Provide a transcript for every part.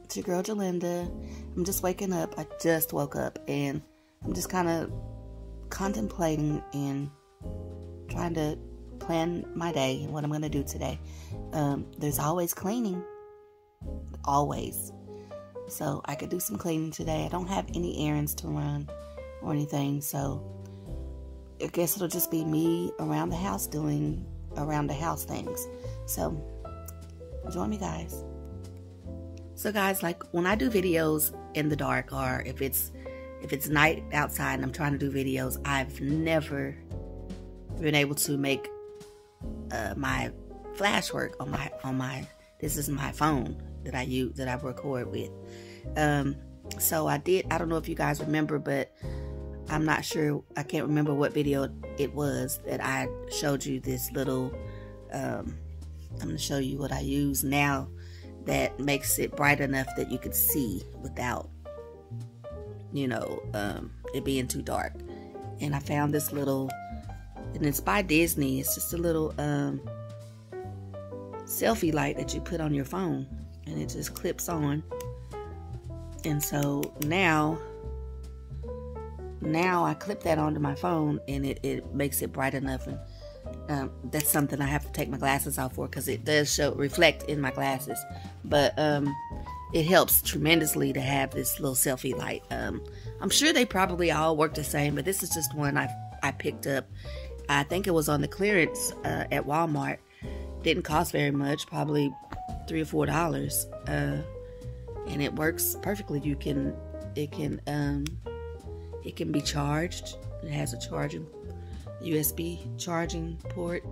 It's your girl Gerlinda. I'm just waking up. I just woke up and I'm just kind of contemplating and trying to plan my day and what I'm going to do today. There's always cleaning. Always. So I could do some cleaning today. I don't have any errands to run or anything. So I guess it'll just be me around the house doing around the house things. So join me, guys. So guys, like when I do videos in the dark, or if it's night outside and I'm trying to do videos, I've never been able to make my flash work on my this is my phone that I use, that I record with. So I don't know if you guys remember, but I'm not sure, I can't remember what video it was that I showed you this little I'm going to show you what I use now that makes it bright enough that you could see without, you know, it being too dark. And I found this little, and it's by Disney. It's just a little selfie light that you put on your phone, and it just clips on. And so now I clip that onto my phone, and it makes it bright enough. And that's something I have to take my glasses off for, because it does reflect in my glasses. But it helps tremendously to have this little selfie light. I'm sure they probably all work the same, but this is just one I picked up. I think it was on the clearance at Walmart. Didn't cost very much, probably $3 or $4, and it works perfectly. It can be charged. It has a USB charging port,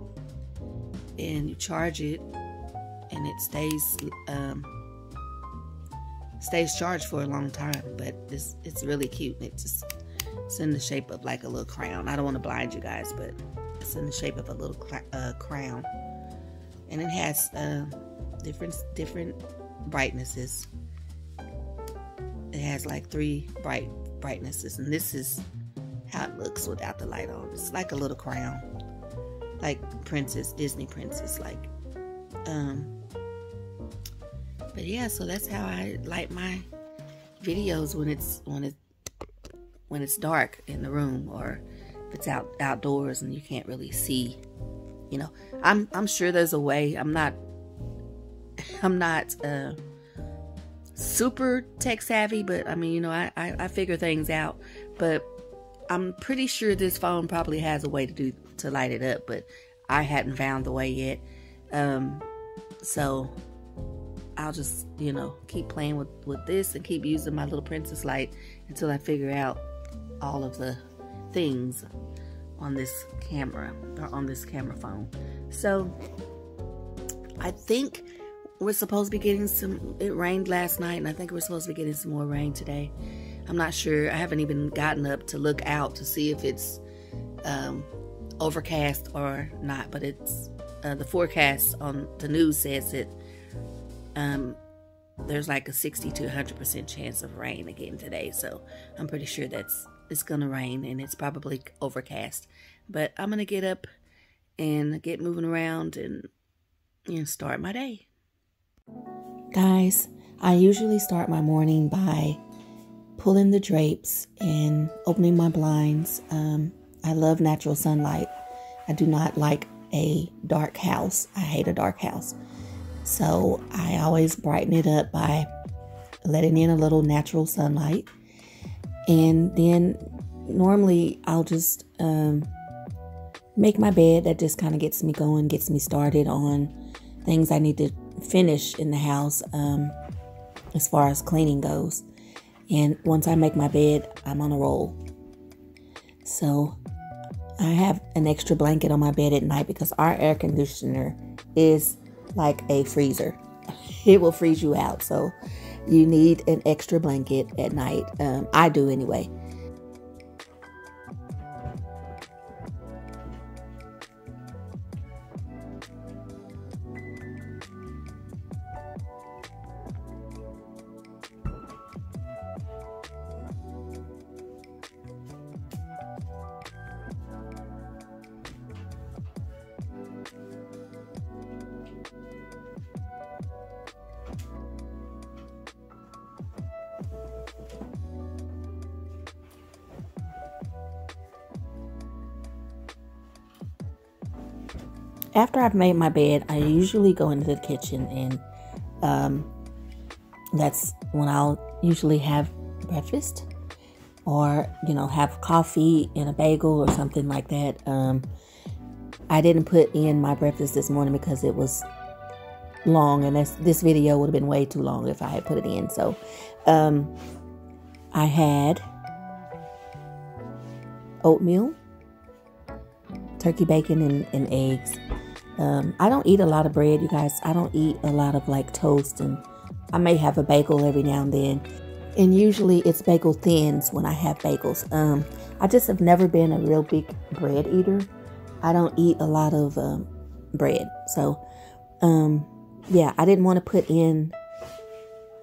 and you charge it, and it stays charged for a long time. But it's really cute. It's in the shape of like a little crown. I don't want to blind you guys, but it's in the shape of a little crown, and it has different brightnesses. It has like 3 brightnesses, and this is how it looks without the light on. It's like a little crown, like Disney princess, like. But yeah, so that's how I light my videos when it's dark in the room, or if it's outdoors and you can't really see. You know, I'm sure there's a way. I'm not super tech savvy, but I mean, you know, I figure things out. But I'm pretty sure this phone probably has a way to light it up, but I hadn't found the way yet. So I'll just, you know, keep playing with this and keep using my little princess light until I figure out all of the things on this camera, or on this camera phone. So I think we're supposed to be getting it rained last night, and I think we're supposed to be getting some more rain today. I'm not sure. I haven't even gotten up to look out to see if it's overcast or not, but it's the forecast on the news says that there's like a 60 to 100% chance of rain again today. So I'm pretty sure it's gonna rain, and it's probably overcast. But I'm gonna get up and get moving around and, you know, start my day. Guys, I usually start my morning by pulling the drapes and opening my blinds. I love natural sunlight. I do not like a dark house. I hate a dark house. So I always brighten it up by letting in a little natural sunlight. And then normally I'll just make my bed. That just kind of gets me going, gets me started on things I need to finish in the house as far as cleaning goes. And once I make my bed, I'm on a roll. So I have an extra blanket on my bed at night, because our air conditioner is like a freezer. It will freeze you out. So you need an extra blanket at night. I do anyway. after I've made my bed, I usually go into the kitchen, and that's when I'll usually have breakfast, or, you know, have coffee and a bagel or something like that. I didn't put in my breakfast this morning because it was long, and this video would have been way too long if I had put it in. So I had oatmeal, turkey bacon, and eggs. I don't eat a lot of bread, you guys. I don't eat a lot of like toast, and I may have a bagel every now and then. And usually it's bagel thins when I have bagels. I just have never been a real big bread eater. I don't eat a lot of bread. So, yeah, I didn't want to put in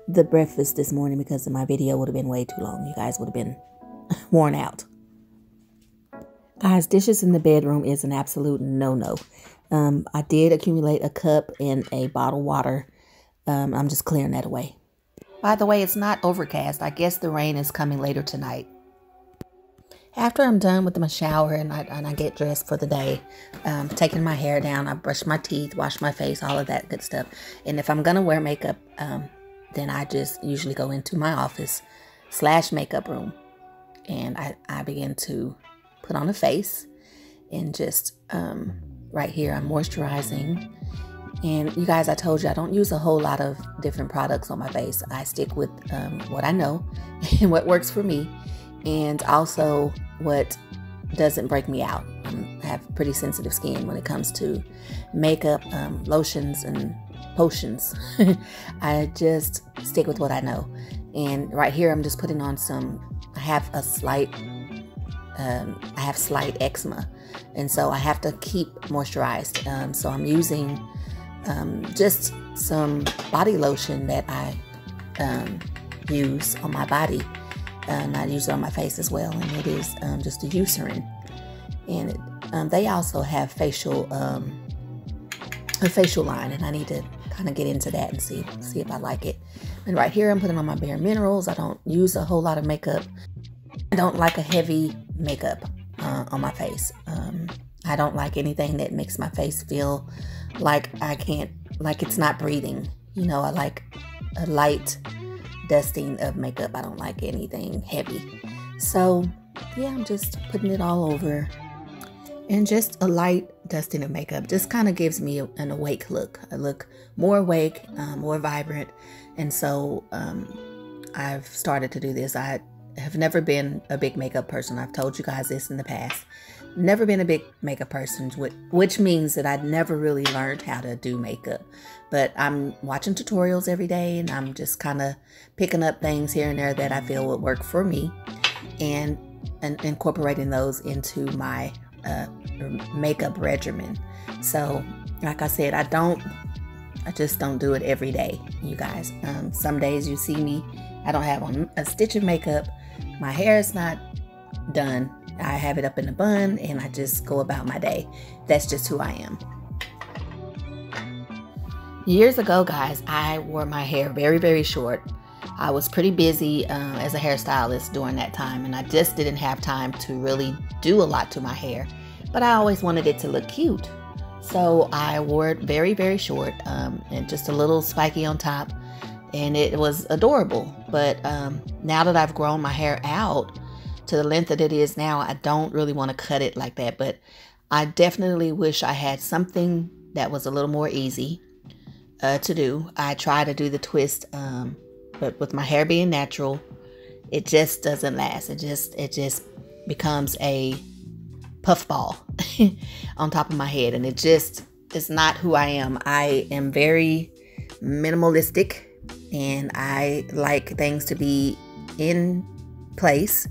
the breakfast this morning because my video would have been way too long. You guys would have been worn out. Guys, dishes in the bedroom is an absolute no-no. I did accumulate a cup and a bottle of water. I'm just clearing that away. By the way, it's not overcast. I guess the rain is coming later tonight. After I'm done with my shower and I get dressed for the day, taking my hair down, I brush my teeth, wash my face, all of that good stuff. And if I'm going to wear makeup, then I just usually go into my office / makeup room. And I begin to put on a face, and just right here I'm moisturizing. And you guys, I told you I don't use a whole lot of different products on my face. I stick with what I know and what works for me, and also what doesn't break me out. I have pretty sensitive skin when it comes to makeup, lotions, and potions. I just stick with what I know. And right here I'm just putting on I have slight eczema, and so I have to keep moisturized. So I'm using just some body lotion that I use on my body, and I use it on my face as well, and it is just a Eucerin. And they also have a facial line, and I need to kind of get into that and see if I like it. And right here I'm putting on my Bare Minerals. I don't use a whole lot of makeup. I don't like a heavy makeup on my face. I don't like anything that makes my face feel like it's not breathing. You know, I like a light dusting of makeup. I don't like anything heavy. So yeah, I'm just putting it all over, and just a light dusting of makeup just kind of gives me an awake look. I look more awake, more vibrant. And so I've started to do this. I have never been a big makeup person. I've told you guys this in the past. Never been a big makeup person, which means that I'd never really learned how to do makeup. But I'm watching tutorials every day, and I'm just kind of picking up things here and there that I feel would work for me, and incorporating those into my makeup regimen. So like I said, I just don't do it every day, you guys. Some days you see me, I don't have on a stitch of makeup. My hair is not done. I have it up in a bun, and I just go about my day. That's just who I am. Years ago, guys, I wore my hair very, very short. I was pretty busy as a hairstylist during that time, and I just didn't have time to really do a lot to my hair. But I always wanted it to look cute. So I wore it very, very short, and just a little spiky on top, and it was adorable. But now that I've grown my hair out to the length that it is now, I don't really want to cut it like that. But I definitely wish I had something that was a little more easy to do. I try to do the twist, but with my hair being natural, it just doesn't last. It just becomes a puffball on top of my head, and it's not who I am. I am very minimalistic, and I like things to be in place,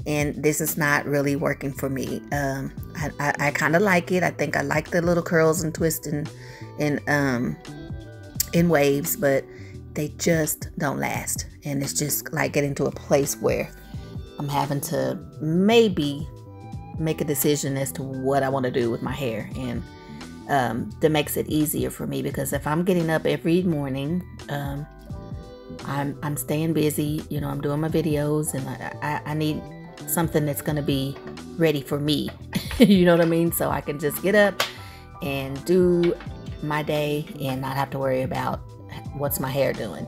and this is not really working for me. I kind of like it. I think I like the little curls and twists in waves, but they just don't last. And it's just like getting to a place where I'm having to maybe make a decision as to what I want to do with my hair. And that makes it easier for me, because if I'm getting up every morning, I'm staying busy, you know, I'm doing my videos, and I need something that's going to be ready for me. You know what I mean? So I can just get up and do my day and not have to worry about what's my hair doing.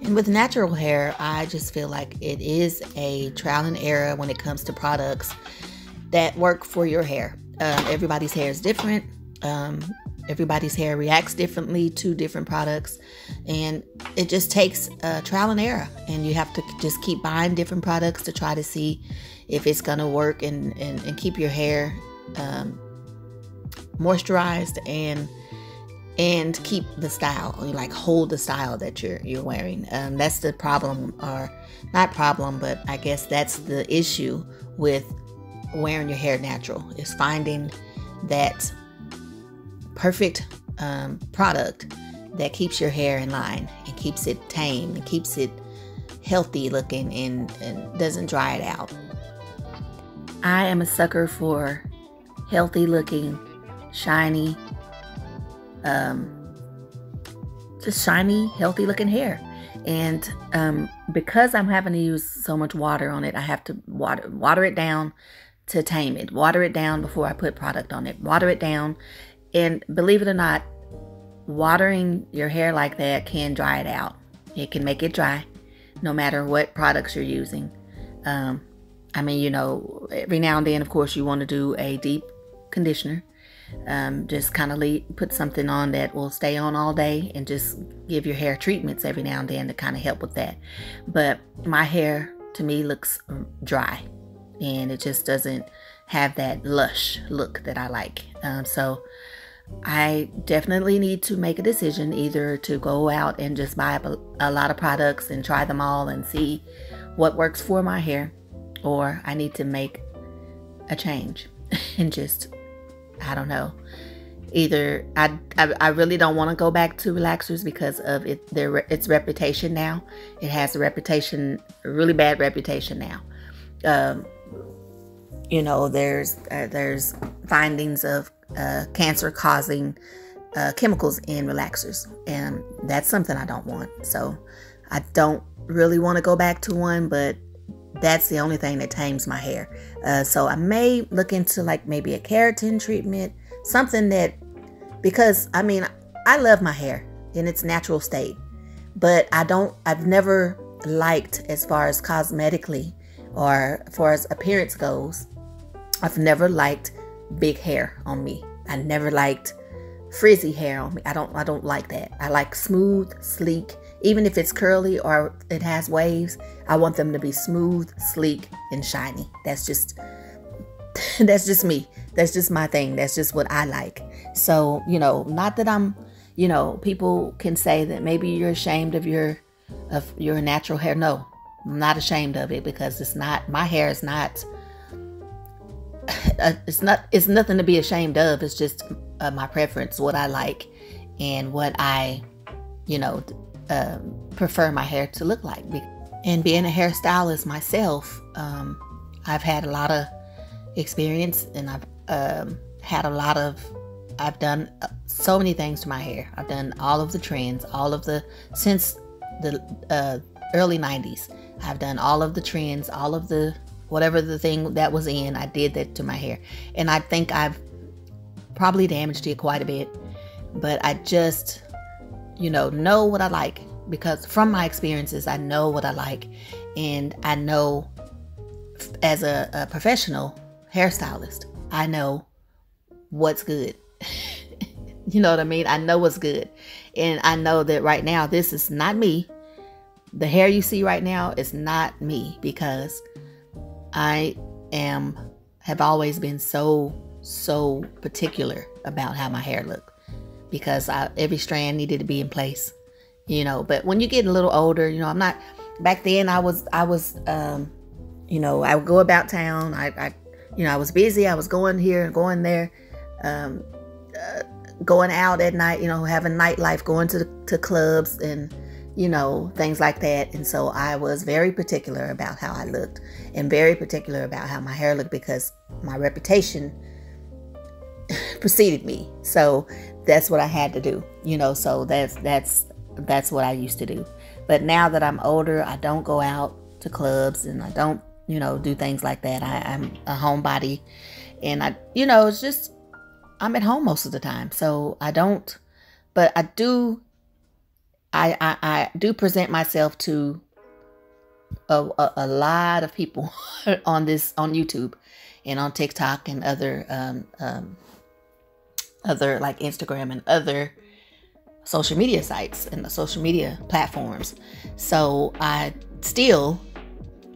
And with natural hair, I just feel like it is a trial and error when it comes to products that work for your hair. Everybody's hair is different. Everybody's hair reacts differently to different products, and it just takes trial and error, and you have to just keep buying different products to try to see if it's going to work and keep your hair moisturized and keep the style, like hold the style that you're wearing. That's the problem, or not problem, but I guess that's the issue with wearing your hair natural, is finding that perfect product that keeps your hair in line and keeps it tame and keeps it healthy looking and doesn't dry it out. I am a sucker for healthy looking, shiny, just shiny, healthy looking hair. And because I'm having to use so much water on it, I have to water it down to tame it. Water it down before I put product on it. Water it down. And believe it or not, watering your hair like that can dry it out. It can make it dry, no matter what products you're using. I mean, you know, every now and then, of course, you want to do a deep conditioner. Just kind of put something on that will stay on all day, and just give your hair treatments every now and then to kind of help with that. But my hair, to me, looks dry, and it just doesn't have that lush look that I like. So I definitely need to make a decision, either to go out and just buy a lot of products and try them all and see what works for my hair, or I need to make a change and just, I don't know. Either I really don't want to go back to relaxers because of its reputation now. It has a reputation, a really bad reputation now. You know, there's findings of cancer-causing chemicals in relaxers, and that's something I don't want. So I don't really want to go back to one, but that's the only thing that tames my hair. So I may look into like maybe a keratin treatment, something that, because I mean, I love my hair in its natural state, but I've never liked, as far as cosmetically or as far as appearance goes, I've never liked big hair on me. I never liked frizzy hair on me. I don't like that. I like smooth, sleek. Even if it's curly or it has waves, I want them to be smooth, sleek, and shiny. That's just me. That's just my thing. That's just what I like. So, you know, not that I'm, you know, people can say that maybe you're ashamed of your natural hair. No, I'm not ashamed of it, because it's not, my hair is not, it's nothing to be ashamed of. It's just my preference, what I like, and what I, you know, prefer my hair to look like. And being a hairstylist myself, I've had a lot of experience, and I've done so many things to my hair. I've done all of the trends, since the early 90s. I've done all of the trends, all of the, whatever the thing that was in, I did that to my hair. And I think I've probably damaged it quite a bit, but I just, you know what I like, because from my experiences, I know what I like, and I know as a professional hairstylist, I know what's good. You know what I mean? I know what's good, and I know that right now, this is not me. The hair you see right now is not me, because I have always been so particular about how my hair looked, because every strand needed to be in place, you know. But when you get a little older, you know, I'm not, back then I was, you know, I would go about town. You know, I was busy. I was going here and going there, going out at night, you know, having nightlife, going to clubs and, you know, things like that. And so I was very particular about how I looked, and very particular about how my hair looked, because my reputation preceded me. So that's what I had to do, you know. So that's what I used to do. But now that I'm older, I don't go out to clubs, and I don't, do things like that. I'm a homebody, and it's just, I'm at home most of the time. So I don't, but I do present myself to a lot of people on YouTube and on TikTok and other like Instagram and other social media sites and the social media platforms. So I still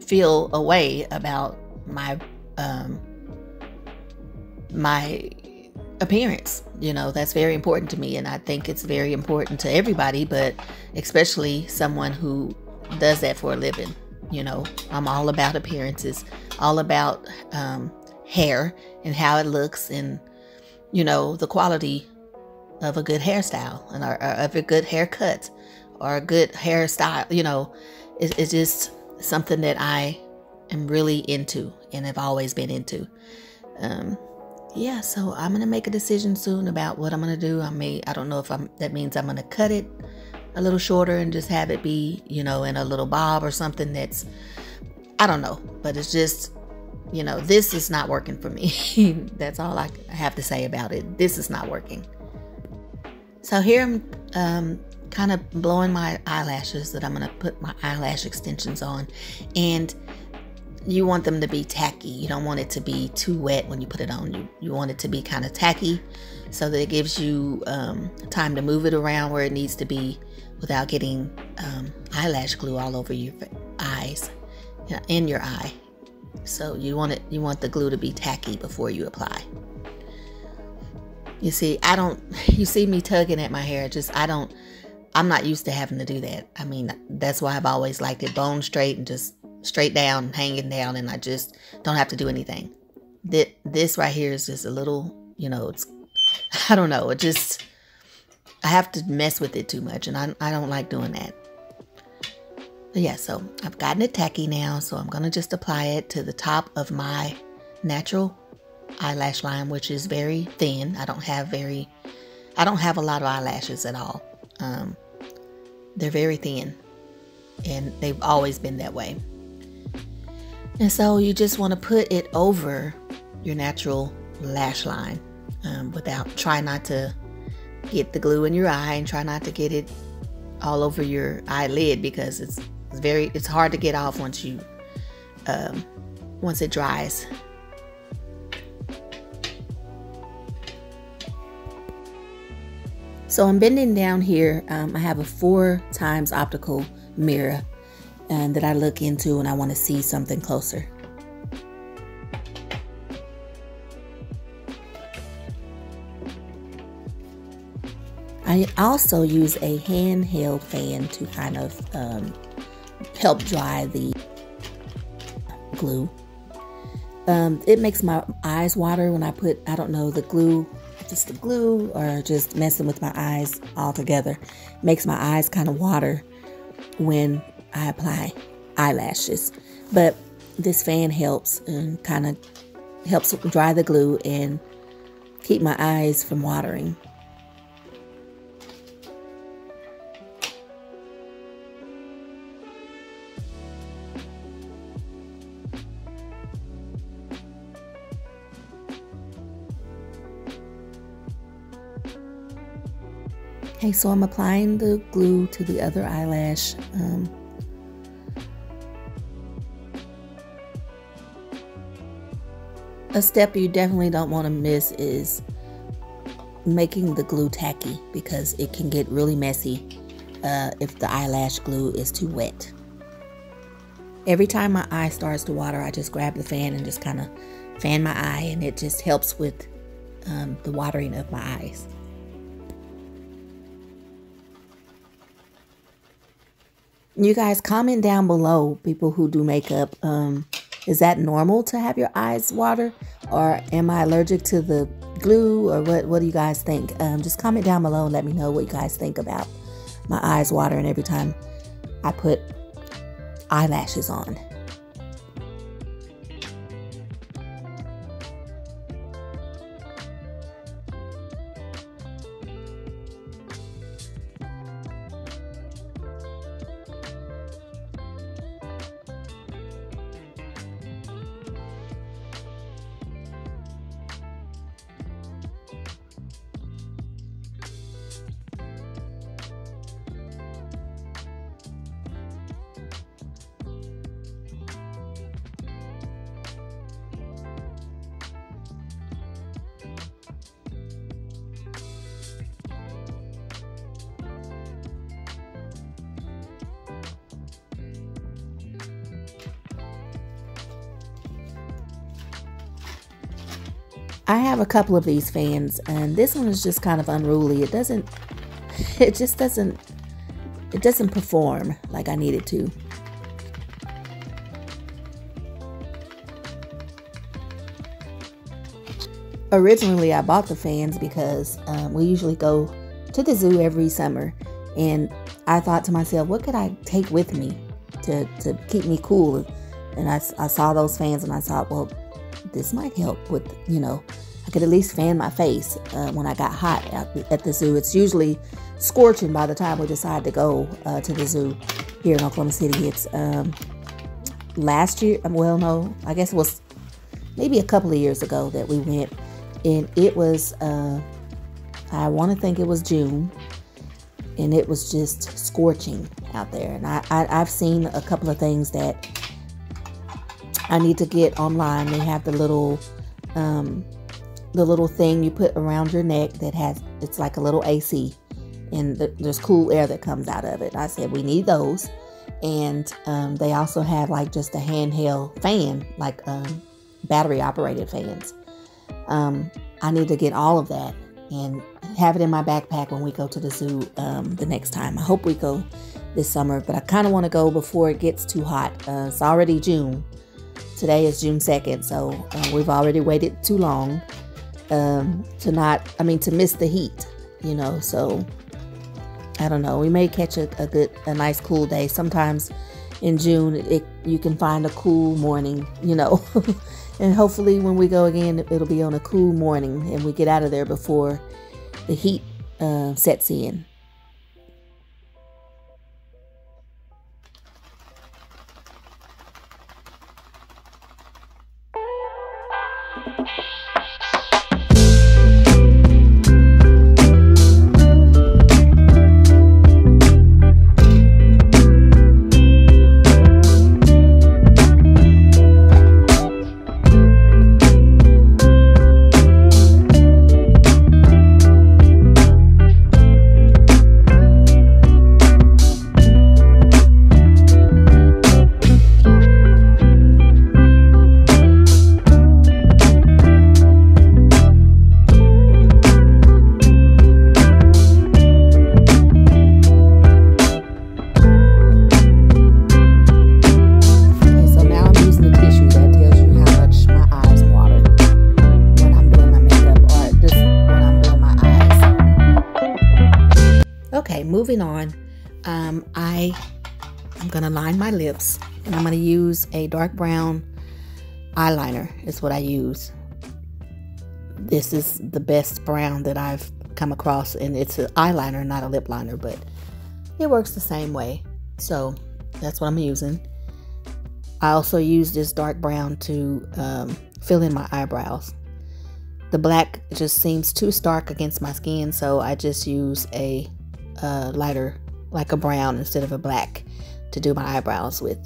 feel a way about my my appearance. That's very important to me, and I think it's very important to everybody, but especially someone who does that for a living. I'm all about appearances, all about hair and how it looks, and the quality of a good hairstyle and or of a good haircut or a good hairstyle. It's just something that I am really into and have always been into. Yeah, so I'm gonna make a decision soon about what I'm gonna do. I don't know if that means I'm gonna cut it a little shorter and just have it be, in a little bob or something. I don't know, but it's just, this is not working for me. That's all I have to say about it. This is not working. So here I'm kind of blowing my eyelashes that I'm going to put my eyelash extensions on, and you want them to be tacky. You don't want it to be too wet when you put it on. You want it to be kind of tacky so that it gives you time to move it around where it needs to be without getting eyelash glue all over your eyes, in your eye. So you want the glue to be tacky before you apply. You see, you see me tugging at my hair. I'm not used to having to do that. I mean, that's why I've always liked it bone straight and just straight down, hanging down, and I just don't have to do anything. This right here is just a little, it's, I don't know, I have to mess with it too much, and I don't like doing that. But yeah, so I've gotten it tacky now, so I'm going to just apply it to the top of my natural eyelash line, which is very thin. I don't have a lot of eyelashes at all. They're very thin, and they've always been that way. And so you just want to put it over your natural lash line, try not to get the glue in your eye, and try not to get it all over your eyelid, because it's hard to get off once it dries. So I'm bending down here. I have a 4x optical mirror that I look into when I want to see something closer. I also use a handheld fan to kind of help dry the glue. It makes my eyes water when I put, I don't know, the glue or just messing with my eyes altogether. Makes my eyes kind of water when I apply eyelashes. But this fan helps and kind of helps dry the glue and keep my eyes from watering. Okay, so I'm applying the glue to the other eyelash. A step you definitely don't want to miss is making the glue tacky, because it can get really messy if the eyelash glue is too wet. Every time my eye starts to water, I just grab the fan and just kind of fan my eye, and it just helps with the watering of my eyes. You guys comment down below, people who do makeup. Is that normal to have your eyes water, or am I allergic to the glue, or what do you guys think? Just comment down below and let me know what you guys think about my eyes watering every time I put eyelashes on. I have a couple of these fans, and this one is just kind of unruly. It doesn't perform like I need it to. Originally, I bought the fans because we usually go to the zoo every summer, and I thought to myself, what could I take with me to keep me cool? And I saw those fans, and I thought, well, this might help with, you know, I could at least fan my face when I got hot at the zoo. It's usually scorching by the time we decide to go to the zoo here in Oklahoma City. It's last year, well, no, I guess it was maybe a couple of years ago that we went, and it was, I want to think it was June, and it was just scorching out there. And I've seen a couple of things that I need to get online. They have the little thing you put around your neck that has, it's like a little AC, and there's cool air that comes out of it. I said we need those, and they also have like just a handheld fan, like battery operated fans. I need to get all of that and have it in my backpack when we go to the zoo the next time. I hope we go this summer, but I kind of want to go before it gets too hot. It's already June. Today is June 2nd, so we've already waited too long to miss the heat, you know. So I don't know. We may catch a nice cool day. Sometimes in June, you can find a cool morning, you know. And hopefully when we go again, it'll be on a cool morning and we get out of there before the heat sets in. Okay, moving on. I'm gonna line my lips, and I'm gonna use a dark brown eyeliner. Is what I use. This is the best brown that I've come across, and it's an eyeliner, not a lip liner, but it works the same way. So that's what I'm using. I also use this dark brown to fill in my eyebrows. The black just seems too stark against my skin, so I just use a lighter, like a brown instead of a black, to do my eyebrows with.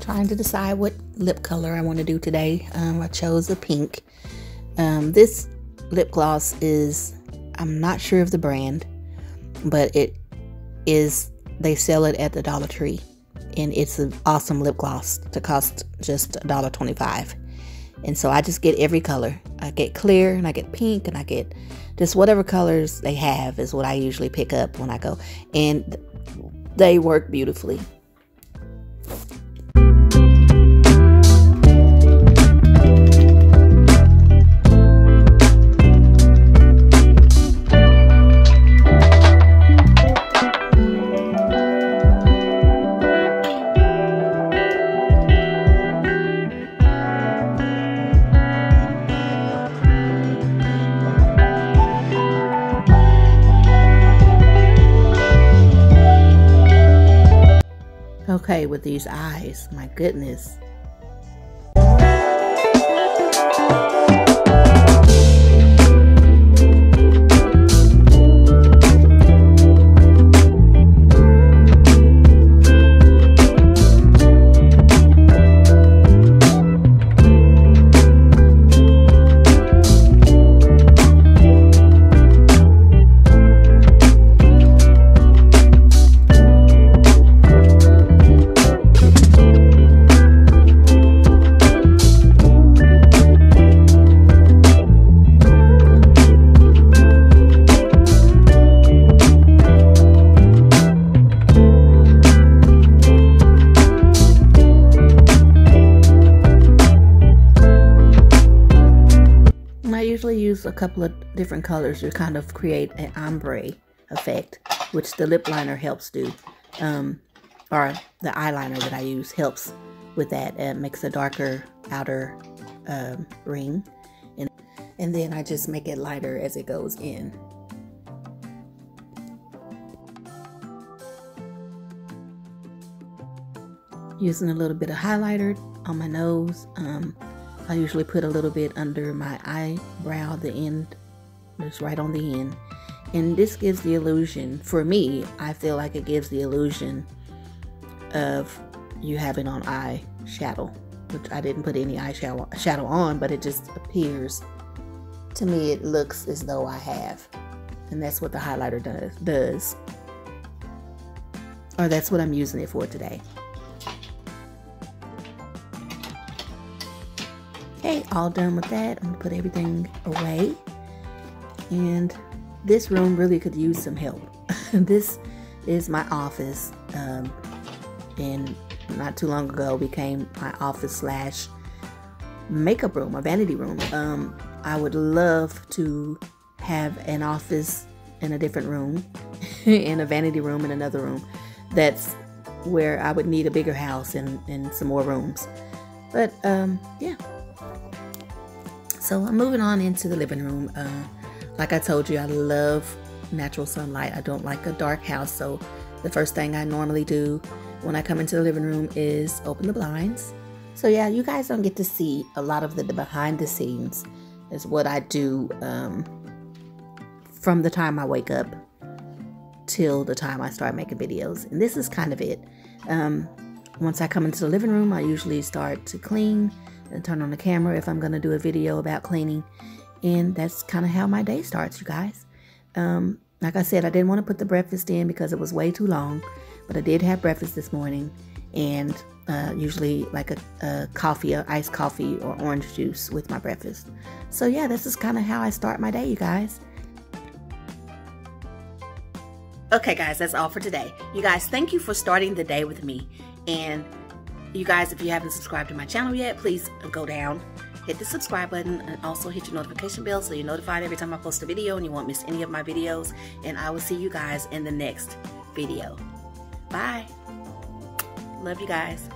Trying to decide what lip color I want to do today. I chose a pink. This lip gloss is, I'm not sure of the brand, but they sell it at the Dollar Tree, and it's an awesome lip gloss to cost just $1.25. And so I just get every color. I get clear, and I get pink, and I get just whatever colors they have is what I usually pick up when I go, and they work beautifully. Okay, with these eyes, my goodness. usually use a couple of different colors to kind of create an ombre effect, which the lip liner helps do. Or the eyeliner that I use helps with that. It makes a darker outer ring. And then I just make it lighter as it goes in. Using a little bit of highlighter on my nose. I usually put a little bit under my eyebrow, the end, just right on the end. And this gives the illusion, for me, I feel like it gives the illusion of you having on eyeshadow, which I didn't put any eyeshadow on, but it just appears. To me, it looks as though I have. And that's what the highlighter does. Or that's what I'm using it for today. Okay, all done with that. I'm gonna put everything away. And this room really could use some help. This is my office, and not too long ago became my office / makeup room, a vanity room. I would love to have an office in a different room, and a vanity room in another room. That's where I would need a bigger house and some more rooms. But yeah. So I'm moving on into the living room. Like I told you, I love natural sunlight. I don't like a dark house, so the first thing I normally do when I come into the living room is open the blinds. So yeah, you guys don't get to see a lot of the behind the scenes. Is what I do from the time I wake up till the time I start making videos. And this is kind of it. Once I come into the living room, I usually start to clean and turn on the camera if I'm going to do a video about cleaning. And that's kind of how my day starts, you guys. Like I said, I didn't want to put the breakfast in because it was way too long. But I did have breakfast this morning. And usually like a coffee, or iced coffee or orange juice with my breakfast. So yeah, this is kind of how I start my day, you guys. Okay guys, that's all for today. You guys, thank you for starting the day with me. And you guys, if you haven't subscribed to my channel yet, please go down, hit the subscribe button, and also hit your notification bell so you're notified every time I post a video and you won't miss any of my videos. And I will see you guys in the next video. Bye. Love you guys.